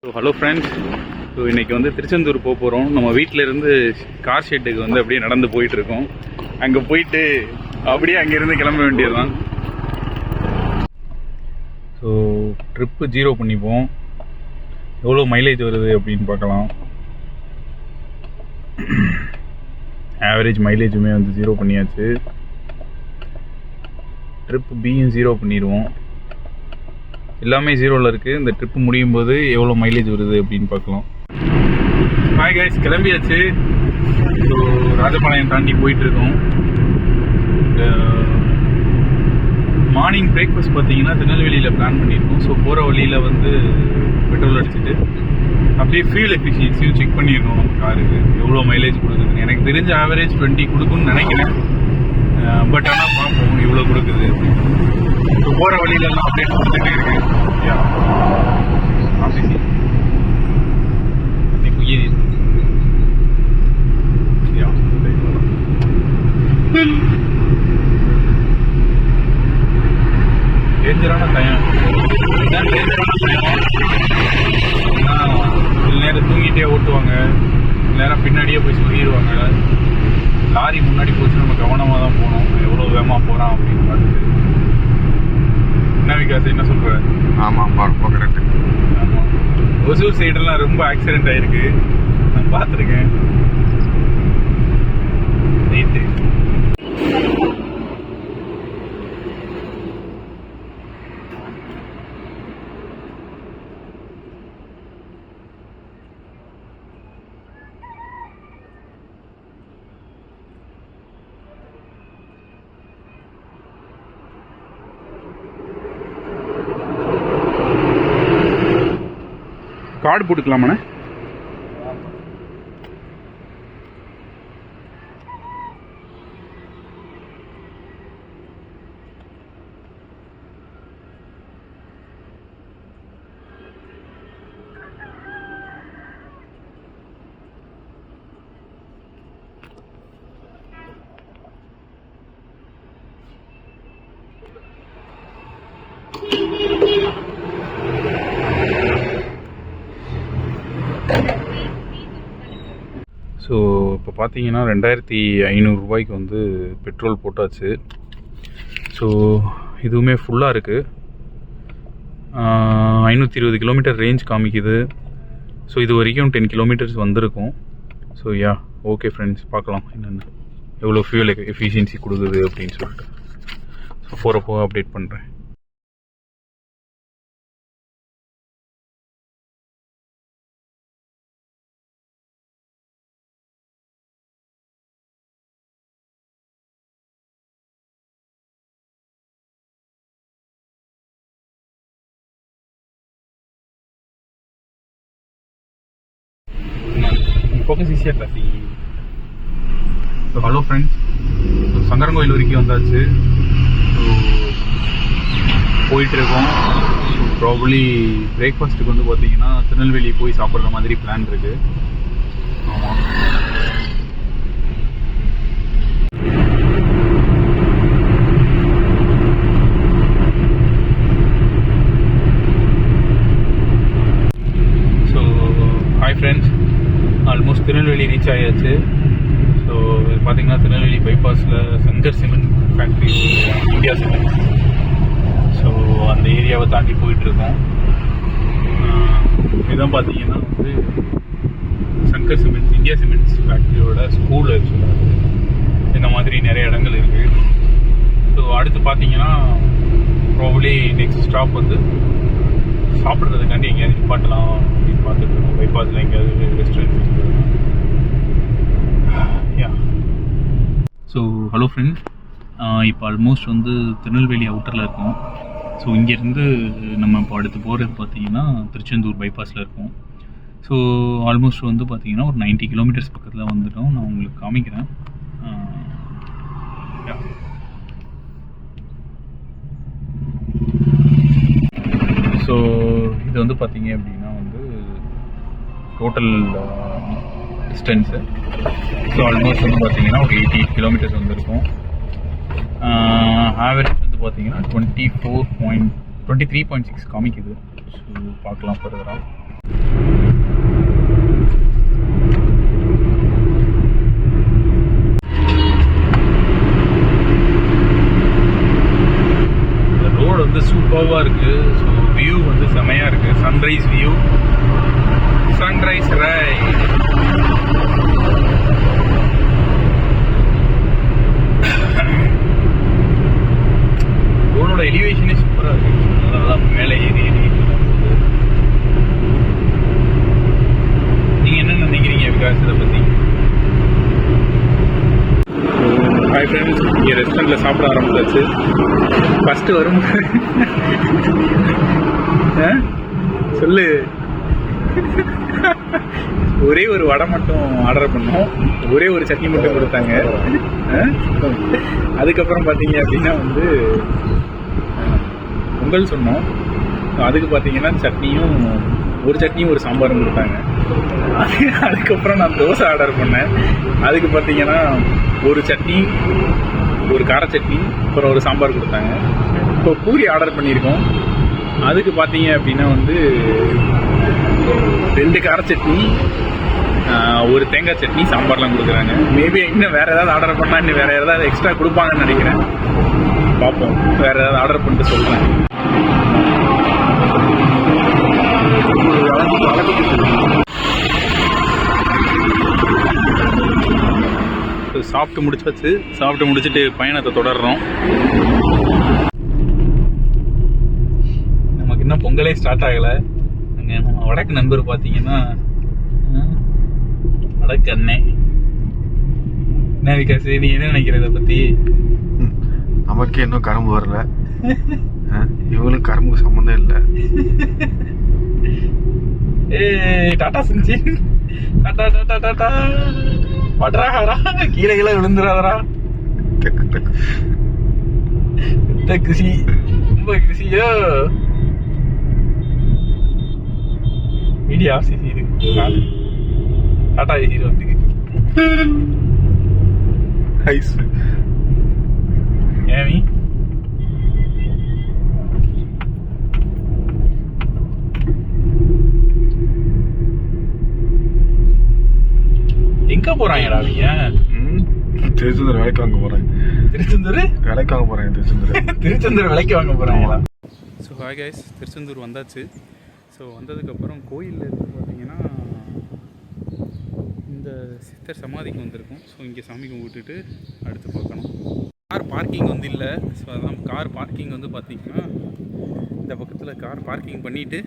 Hello friends, so இன்றைக்கி வந்து திருச்செந்தூர் போக போகிறோம். நம்ம வீட்டிலேருந்து கார் ஷெட்டுக்கு வந்து அப்படியே நடந்து போயிட்டுருக்கோம். அங்கே போயிட்டு அப்படியே அங்கேருந்து கிளம்ப வேண்டியது தான். ஸோ ட்ரிப்பு 0 பண்ணிப்போம். எவ்வளோ மைலேஜ் வருது அப்படின்னு பார்க்கலாம். ஆவரேஜ் மைலேஜுமே வந்து 0 பண்ணியாச்சு. ட்ரிப்பு பியும் 0 பண்ணிடுவோம். எல்லாமே 0ல் இருக்குது. இந்த ட்ரிப்பு முடியும் போது எவ்வளோ மைலேஜ் வருது அப்படின்னு பார்க்கலாம். ஹாய் கைஸ், கிளம்பியாச்சு. ஸோ ராஜபாளையம் தாண்டி போயிட்டுருக்கோம். மார்னிங் பிரேக்ஃபாஸ்ட் பார்த்தீங்கன்னா திருநெல்வேலியில் பிளான் பண்ணியிருக்கோம். ஸோ போகிற வழியில் வந்து பெட்ரோல் அடிச்சுட்டு அப்படியே ஃபியூல் எஃபிஷியன்சியும் செக் பண்ணிடணும். நம்ம காருக்கு எவ்வளோ மைலேஜ் கொடுக்குதுன்னு. எனக்கு தெரிஞ்ச ஆவரேஜ் 20 கொடுக்குன்னு நினைக்கிறேன். பட் ஆனால் பார்ப்போம் எவ்வளோ கொடுக்குது அப்படின்னு. ஸோ போகிற வழியிலலாம் அப்டேட் கொடுத்துட்டே இருக்கு. ஆஃபீஸி டேஞ்சரான டைம். இதுதான் டேஞ்சரான டைம். சில நேரம் தூங்கிட்டே ஓட்டுவாங்க, சில நேரம் பின்னாடியே போய் சொல்லிடுவாங்க. லாரி முன்னாடி போச்சு, நம்ம கவனமாக தான் போகணும். எவ்வளோ வேகமாக போகிறான் அப்படின்னு பார்த்துட்டு. என்ன விகாஸ், என்ன சொல்கிற? ஆமாம், கரெக்டு. ஆமாம், ஒசூர் சைடெல்லாம் ரொம்ப ஆக்சிடென்ட் ஆகிருக்கு, நான் பார்த்துருக்கேன். ரைட்டு. கார்டு போட்டுக்கலாமாண்ணே? ஸோ இப்போ பார்த்தீங்கன்னா 2500 ரூபாய்க்கு வந்து பெட்ரோல் போட்டாச்சு. ஸோ இதுவுமே ஃபுல்லாக இருக்குது. 520 கிலோமீட்டர் ரேஞ்ச் காமிக்குது. ஸோ இது வரைக்கும் 10 கிலோமீட்டர்ஸ் வந்திருக்கும். ஸோ ஓகே ஃப்ரெண்ட்ஸ், பார்க்கலாம் என்னென்ன எவ்வளோ ஃபியூல் எஃபிஷியன்சி கொடுக்குது அப்படின்னு சொல்லிட்டு. ஸோ போகிறப்போ அப்டேட் பண்ணுறேன். ஃபோக்கஸ் ஈஸியாக classy. So hello friends, so Sankarankoil வரைக்கும் வந்தாச்சு. ஸோ போயிட்டுருக்கோம். ஸோ ப்ராபப்ளி பிரேக்ஃபாஸ்ட்டுக்கு வந்து பார்த்தீங்கன்னா திருநெல்வேலி போய் சாப்பிட்ற மாதிரி பிளான் இருக்குது. ஆமாம், so hi friends, almost Tirunelveli reach ஆயாச்சு. ஸோ பார்த்தீங்கன்னா திருநெல்வேலி பைபாஸில் Shankar cement factory, India cement, so அந்த ஏரியாவை தாண்டி போயிட்டுருக்கோம். இதுதான் பார்த்தீங்கன்னா வந்து சங்கர் சிமெண்ட்ஸ், இந்தியா சிமெண்ட்ஸ் ஃபேக்ட்ரியோட ஸ்கூல். ஆக்சுவலாக இந்த மாதிரி நிறைய இடங்கள் இருக்குது. ஸோ அடுத்து பார்த்தீங்கன்னா ப்ராபப்ளி நெக்ஸ்ட் ஸ்டாப் வந்து சாப்பிட்றதுக்காண்டி எங்கேயாவது நிப்பாட்டலாம் அப்படின்னு பார்த்துட்டு இருக்கோம். பைபாஸில் எங்கேயாவது ரெஸ்டாரண்ட். ஸோ ஹலோ ஃப்ரெண்ட்ஸ், இப்போ ஆல்மோஸ்ட் வந்து திருநெல்வேலி அவுட்டரில் இருக்கோம். ஸோ இங்கேருந்து நம்ம இப்போ அடுத்து போகிறது பார்த்தீங்கன்னா திருச்செந்தூர் பைபாஸில் இருக்கோம். ஸோ ஆல்மோஸ்ட் வந்து பார்த்தீங்கன்னா ஒரு 90 கிலோமீட்டர்ஸ் பக்கத்தில் வந்துட்டோம். நான் உங்களுக்கு காமிக்கிறேன். ஸோ இது வந்து பார்த்தீங்க அப்படின்னா வந்து டோட்டல் டிஸ்டன்ஸு. ஸோ ஆல்மோஸ்ட் வந்து பார்த்தீங்கன்னா ஒரு 88 கிலோமீட்டர்ஸ் வந்துருக்கும். ஆவரேஜ் வந்து பார்த்தீங்கன்னா 23.6 காமிக்குது. ஸோ பார்க்கலாம் ஃபர்தராக. ரோடு வந்து சூப்பராக இருக்கு. ஸோ வியூ வந்து செமையா இருக்கு. Sunrise view, sunrise right. ரோடோட எலிவேஷனே சூப்பராக இருக்கு. அதெல்லாம் மேலே ஏறி ஏறி நீங்க என்ன நினைக்கிறீங்க விகாஸ் இதை பத்தி? ஹாய் ஃப்ரெண்ட்ஸ், இங்கே ரெஸ்டாரண்ட்டில் சாப்பிட ஆரம்பிச்சாச்சு. ஃபஸ்ட்டு வரும் சொல்லு. ஒரே ஒரு வடை மட்டும் ஆர்டர் பண்ணோம், ஒரே ஒரு சட்னி மட்டும் கொடுத்தாங்க. அதுக்கப்புறம் பார்த்தீங்க அப்படின்னா வந்து பொங்கல் சொன்னோம். அதுக்கு பார்த்தீங்கன்னா சட்னியும் ஒரு சட்னியும் ஒரு சாம்பாரும் கொடுத்தாங்க. அதுக்கப்புறம் நான் தோசை ஆர்டர் பண்ணேன். அதுக்கு பார்த்தீங்கன்னா ஒரு சட்னி, ஒரு கார சட்னி, அப்புறம் ஒரு சாம்பார் கொடுத்தாங்க. இப்போ பூரி ஆர்டர் பண்ணியிருக்கோம். அதுக்கு பார்த்தீங்க அப்படின்னா வந்து 2 கார சட்னி, ஒரு தேங்காய் சட்னி, சாம்பார்லாம் கொடுக்குறாங்க. மேபி இன்னும் வேறு ஏதாவது ஆர்டர் பண்ணால் இன்னும் வேறு ஏதாவது எக்ஸ்ட்ரா கொடுப்பாங்கன்னு நினைக்கிறேன். பார்ப்போம், வேறு ஏதாவது ஆர்டர் பண்ணிட்டு சொல்கிறேன். சாப்பிட்டு முடிச்சாச்சு. சாப்பிட்டு முடிச்சுட்டு பயணத்தை தொடர்றோம். நமக்கு இன்னும் பொங்கலே ஸ்டார்ட் ஆகலை. அங்கே நம்ம வடக்கு நண்பர் பார்த்தீங்கன்னா வடக்கு அண்ணன். என்ன விகாஸ், நீ என்ன நினைக்கிற இதை பற்றி? நமக்கு இன்னும் கரும்பு வரல. இவங்களுக்கு கரும்புக்கு சம்மந்தம் இல்லை. டாடா செஞ்சு டாடா டாடா டாடா பட்ராடா, கீழே கீழே விழுந்துடாதரா. கிருஷி, ரொம்ப கிருஷியோ. வீடியோ ஆஃப் செய்து டாடா செய்து வந்துக்கு ஐஸ் ஏமி. எங்க போறாங்கடா அவங்க? திருச்செந்தூர் விலைக்கு வாங்க போறேன். திருச்செந்தூர் விலைக்கு வாங்க போறேன். திருச்செந்தூர் விலைக்கு வாங்க போறாங்களா? ஸோ ஹாய் கைஸ், திருச்செந்தூர் வந்தாச்சு. ஸோ வந்ததுக்கப்புறம் கோயிலில் இருந்து பார்த்தீங்கன்னா இந்த சித்தர் சமாதிக்கு வந்திருக்கோம். ஸோ இங்கே சாமி கும்பிட்டுட்டு அடுத்து பார்க்கணும். கார் பார்க்கிங் வந்து இல்லை. ஸோ அதான் கார் பார்க்கிங் வந்து பார்த்திங்கன்னா இந்த பக்கத்தில் கார் பார்க்கிங் பண்ணிவிட்டு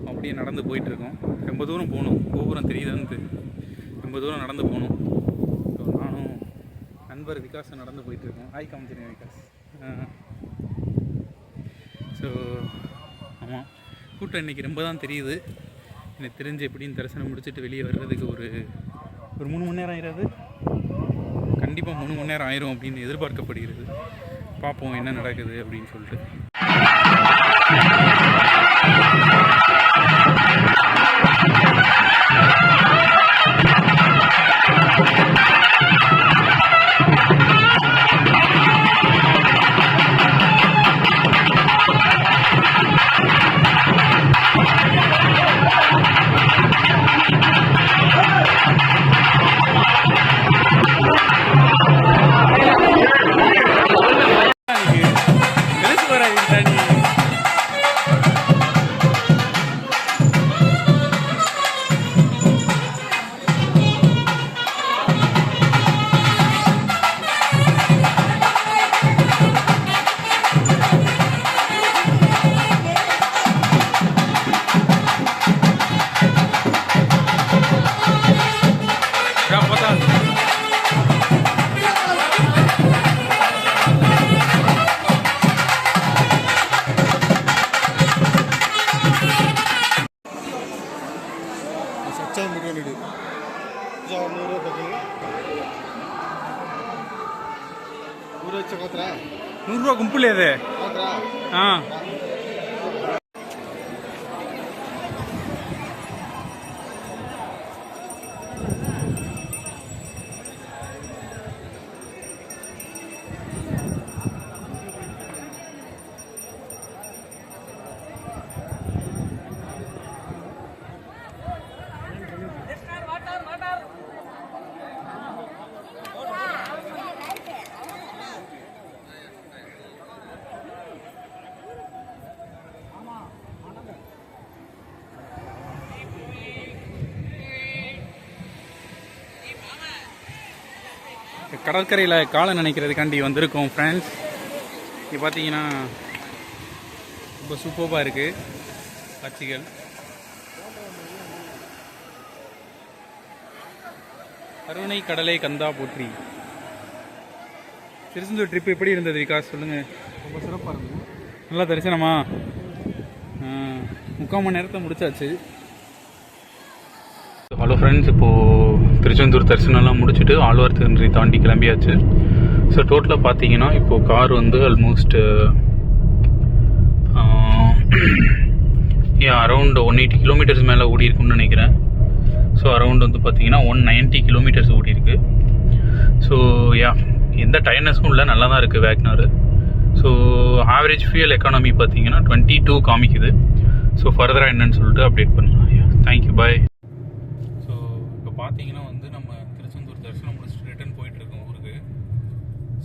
அப்படியே நடந்து போயிட்டுருக்கோம். ரொம்ப தூரம் போகணும். கோபுரம் தெரியுதான்னு ரொம்ப தூரம் நடந்து போகணும். ஸோ நானும் நண்பர் விகாஸும் நடந்து போயிட்டுருக்கோம். ஹாய் காமிச்சிருங்க விகாஸ். ஸோ ஆமாம், கூட்டம் இன்றைக்கி ரொம்ப தான் தெரியுது. எனக்கு தெரிஞ்சு எப்படின்னு தரிசனம் முடிச்சுட்டு வெளியே வர்றதுக்கு ஒரு 3 மணி நேரம் ஆயிடாது. கண்டிப்பாக 3 மணி நேரம் ஆயிரும் அப்படின்னு எதிர்பார்க்கப்படுகிறது. பார்ப்போம் என்ன நடக்குது அப்படின்னு சொல்லிட்டு. ₹100 ಗುಂಪುಲೇ ಇದೆ. ಹಾಂ கடற்கரையில் காலை நினைக்கிறதுக்காண்டி வந்திருக்கோம் ஃப்ரெண்ட்ஸ். இங்கே பார்த்தீங்கன்னா ரொம்ப சூப்பராக இருக்குது காட்சிகள். கருணை கடலை கந்தா போற்றி. திருச்செந்தூர் ட்ரிப் எப்படி இருந்தது விகாஸ், சொல்லுங்கள். ரொம்ப சிறப்பாக இருந்தது. நல்லா தரிசனமா? 3/4 மணி நேரத்தை முடிச்சாச்சு. ஹலோ ஃப்ரெண்ட்ஸ், இப்போது திருச்செந்தூர் தரிசனம்லாம் முடிச்சுட்டு ஆழ்வார் திருநெறி தாண்டி கிளம்பியாச்சு. ஸோ டோட்டலாக பார்த்தீங்கன்னா இப்போது கார் வந்து ஆல்மோஸ்ட் அரௌண்ட் 180 கிலோமீட்டர்ஸ் மேலே ஓடி இருக்குன்னு நினைக்கிறேன். ஸோ அரௌண்ட் வந்து பார்த்தீங்கன்னா 190 கிலோமீட்டர்ஸ் ஓடி இருக்கு. ஸோ எந்த டயர்னஸும் இல்லை, நல்லா தான் இருக்குது Wagner. So average fuel economy பார்த்தீங்கன்னா 22 காமிக்குது. ஸோ ஃபர்தராக என்னன்னு சொல்லிட்டு அப்டேட் பண்ணலாம். தேங்க்யூ, பாய். ஸோ இப்போ பார்த்தீங்கன்னா வந்து நம்ம திருச்செந்தூர் தரிசனம் முடிச்சுட்டு ரிட்டர்ன் போயிட்டுருக்கோம் ஊருக்கு.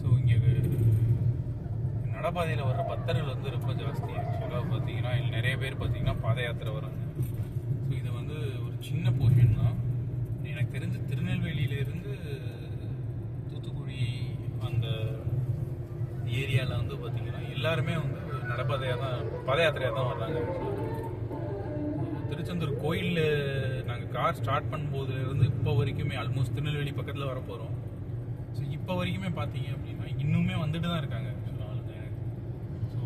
ஸோ இங்கே நடப்பாதையில் வர்ற பக்தர்கள் வந்து ரொம்ப ஜாஸ்தி. ஆக்சுவலாக பார்த்தீங்கன்னா இதில் நிறைய பேர் பார்த்தீங்கன்னா பாத யாத்திரை வராங்க. ஸோ இது வந்து ஒரு சின்ன போர்ஷன் தான். எனக்கு தெரிஞ்சு திருநெல்வேலியிலேருந்து தூத்துக்குடி அந்த ஏரியாவில் வந்து பார்த்தீங்கன்னா எல்லாருமே வந்து நடப்பாதையாக தான், பாத யாத்திரையாக தான் வர்றாங்க. திருச்செந்தூர் கோயிலில் நாங்கள் கார் ஸ்டார்ட் பண்ணும்போதுலேருந்து இப்போ வரைக்குமே ஆல்மோஸ்ட் திருநெல்வேலி பக்கத்தில் வர போகிறோம். ஸோ இப்போ வரைக்குமே பார்த்தீங்க அப்படின்னா இன்னுமே வந்துட்டு தான் இருக்காங்க ஆளுங்க. ஸோ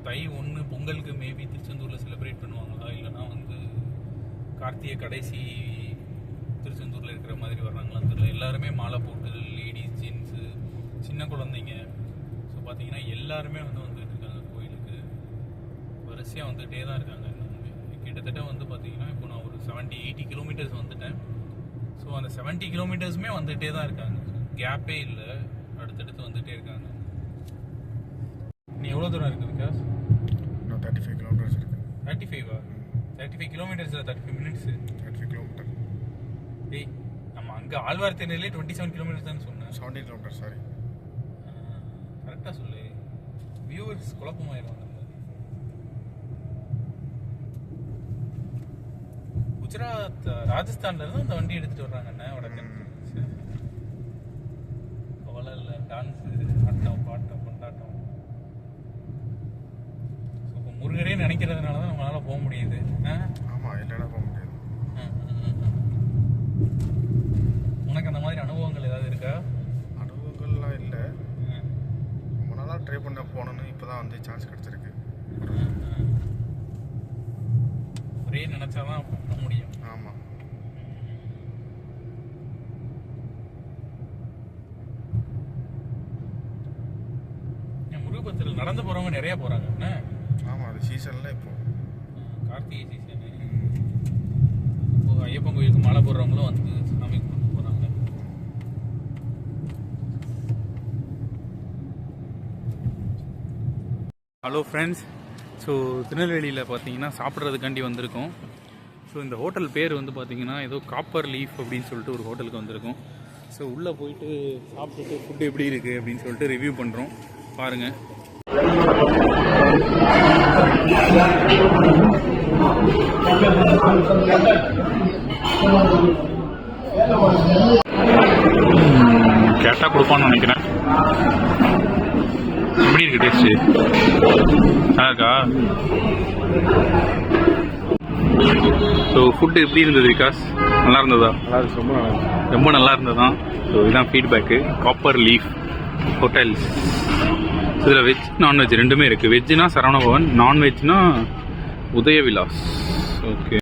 தை 1 பொங்கலுக்கு மேபி திருச்செந்தூரில் செலிப்ரேட் பண்ணுவாங்களா, இல்லைனா வந்து கார்த்திகை கடைசி திருச்செந்தூரில் இருக்கிற மாதிரி வர்றாங்களான்னு தெரியல. எல்லாருமே மாலை போட்டு லேடிஸ், ஜென்ஸு, சின்ன குழந்தைங்க, ஸோ பார்த்தீங்கன்னா எல்லாருமே வந்து வந்துட்டு இருக்காங்க கோயிலுக்கு. வரிசையாக வந்துகிட்டே தான் இருக்காங்க. கிட்டத்தட்ட வந்து பார்த்தீங்கன்னா இப்போ நான் ஒரு 70-80 கிலோமீட்டர்ஸ் வந்துட்டேன். ஸோ அந்த 70 கிலோமீட்டர்ஸுமே வந்துகிட்டே தான் இருக்காங்க. கேப்பே இல்லை, அடுத்தடுத்து வந்துகிட்டே இருக்காங்க. நீ எவ்வளோ தூரம் இருக்குது விகாஸ்? 35 கிலோமீட்டர்ஸ் இருக்குது. 35 கிலோமீட்டர்ஸில் 35 மினிட்ஸு. 35 கிலோமீட்டர். டேய், நம்ம அங்கே ஆழ்வார் திருநெல்வேலி 27 கிலோமீட்டர்ஸ் தான் சொன்னேன். 17 கிலோமீட்டர், சாரி. கரெக்டாக சொல்லு, வியூவர்ஸ் குழப்பமாயிருவாங்க. குஜராத், ராஜஸ்தான்ல இருந்து அந்த வண்டி எடுத்துட்டு வர்றாங்கண்ணே. வடக்கன் கவலை இல்லை, டான்ஸு, ஆட்டம், பாட்டம், கொண்டாட்டம். ஸோ இப்போ முருகரே நினைக்கிறதுனால தான் நம்மளால போக முடியுது. ஆமாம், இல்லைன்னா போக முடியாது. உனக்கு அந்த மாதிரி அனுபவங்கள் ஏதாவது இருக்கா? அனுபவங்கள்லாம் இல்லை. ரொம்ப நாளாக ட்ரை பண்ண போகணுன்னு இப்போ தான் வந்து சான்ஸ் கிடச்சிருக்கு. ஒரே நினச்சாதான் பண்ண முடியும். ஆமாம். முருகபத்தில் நடந்து போகிறவங்க நிறையா போகிறாங்க. ஆமாம், அது சீசனில் இப்போ கார்த்திகை சீசனு. இப்போ ஐயப்பன் கோயிலுக்கு மாலை போடுறவங்களும் வந்து சாமி கும்பிட்டு போகிறாங்க. ஹலோ ஃப்ரெண்ட்ஸ், ஸோ திருநெல்வேலியில் பார்த்தீங்கன்னா சாப்பிட்றதுக்காண்டி வந்திருக்கோம். ஸோ இந்த ஹோட்டல் பேர் வந்து பார்த்தீங்கன்னா ஏதோ காப்பர் லீஃப் அப்படின்னு சொல்லிட்டு ஒரு ஹோட்டலுக்கு வந்திருக்கோம். ஸோ உள்ளே போயிட்டு சாப்பிட்டுட்டு ஃபுட்டு எப்படி இருக்குது அப்படின்னு சொல்லிட்டு ரிவ்யூ பண்ணுறோம், பாருங்கள். கேட்டால் கொடுப்பான்னு நினைக்கிறேன். எப்படி இருக்கு டேஸ்ட்டு? நல்லா இருக்கா? ஸோ ஃபுட்டு எப்படி இருந்தது விகாஸ்? நல்லா இருந்ததா? நல்லா இருக்கு, ரொம்ப நல்லா இருக்கு. ரொம்ப நல்லா இருந்ததான். ஸோ இதுதான் ஃபீட்பேக்கு. Copper leaf hotels. இதில் வெஜ், நான்வெஜ் ரெண்டுமே இருக்குது. வெஜ்னா சரவணபவன், நான்வெஜ்னா உதயவிலாஸ். ஓகே.